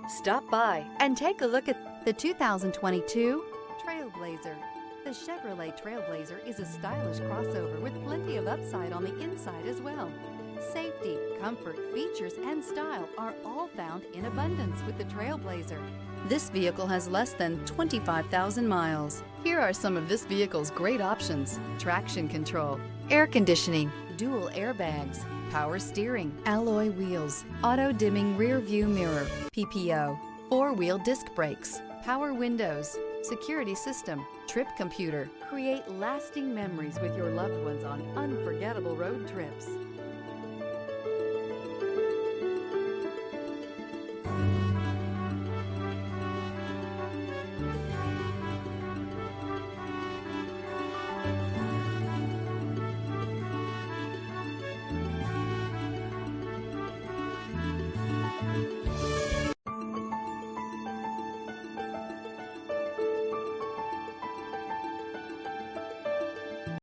Stop by and take a look at the 2022 TrailBlazer. The Chevrolet TrailBlazer is a stylish crossover with plenty of upside on the inside as well. Safety, comfort, features, and style are all found in abundance with the TrailBlazer. This vehicle has less than 25,000 miles. Here are some of this vehicle's great options: traction control, air conditioning, dual airbags, power steering, alloy wheels, auto-dimming rear view mirror, PPO, four-wheel disc brakes, power windows, security system, trip computer. Create lasting memories with your loved ones on unforgettable road trips.